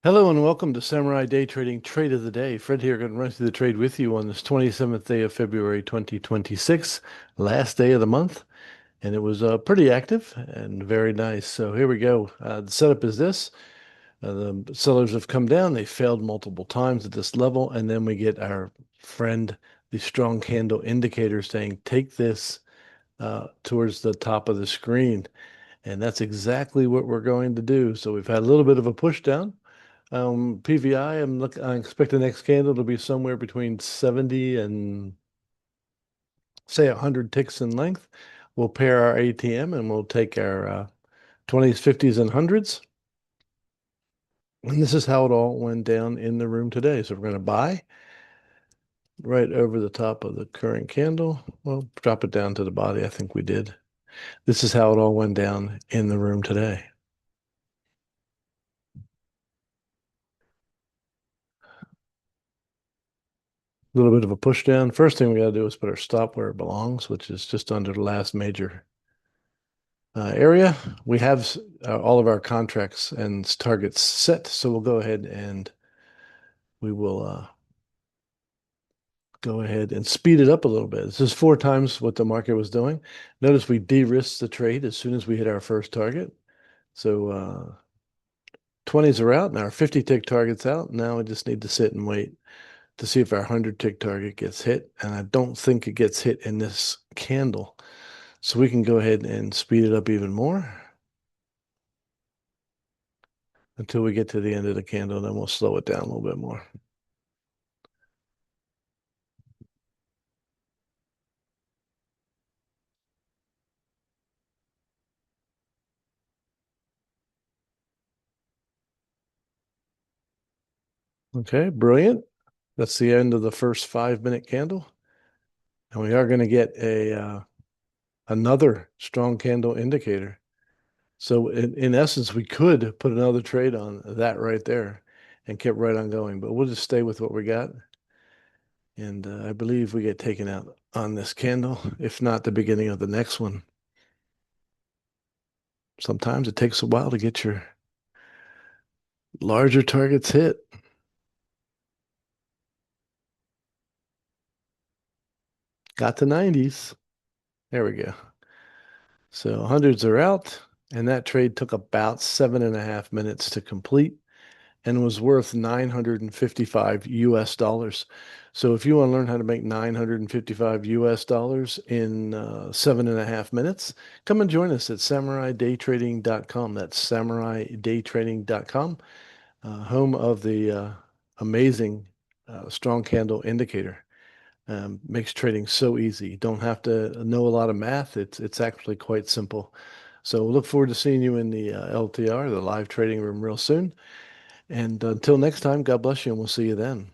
Hello and welcome to Samurai Day Trading Trade of the Day. Fred here, going to run through the trade with you on this 27th day of February 2026, last day of the month. And it was pretty active and very nice. So here we go. The setup is this. The sellers have come down. They failed multiple times at this level. And then we get our friend, the strong candle indicator saying, take this towards the top of the screen. And that's exactly what we're going to do. So we've had a little bit of a push down. PVI, I expect the next candle to be somewhere between 70 and say 100 ticks in length. We'll pair our ATM and we'll take our 20s, 50s, and 100s. And this is how it all went down in the room today. So we're going to buy right over the top of the current candle. Well, drop it down to the body. I think we did. This is how it all went down in the room today. A little bit of a push down. First thing we got to do is put our stop where it belongs, which is just under the last major area. We have all of our contracts and targets set, so we'll go ahead and we will go ahead and speed it up a little bit. This is 4 times what the market was doing. Notice we de-risked the trade as soon as we hit our first target. So 20s are out, and our 50 tick target's out. Now we just need to sit and wait to see if our 100 tick target gets hit. And I don't think it gets hit in this candle. So we can go ahead and speed it up even more until we get to the end of the candle, then we'll slow it down a little bit more. Okay, brilliant. That's the end of the first 5 minute candle. And we are going to get a another strong candle indicator. So in essence, we could put another trade on that right there and kept right on going, but we'll just stay with what we got. And I believe we get taken out on this candle, if not the beginning of the next one. Sometimes it takes a while to get your larger targets hit. Got to 90s. There we go. So hundreds are out, and that trade took about 7.5 minutes to complete and was worth 955 US dollars. So if you want to learn how to make 955 US dollars in 7.5 minutes, come and join us at samuraidaytrading.com. That's samuraidaytrading.com, home of the amazing strong candle indicator. Makes trading so easy. You don't have to know a lot of math. It's actually quite simple. So look forward to seeing you in the LTR, the live trading room, real soon. And until next time, God bless you, and we'll see you then.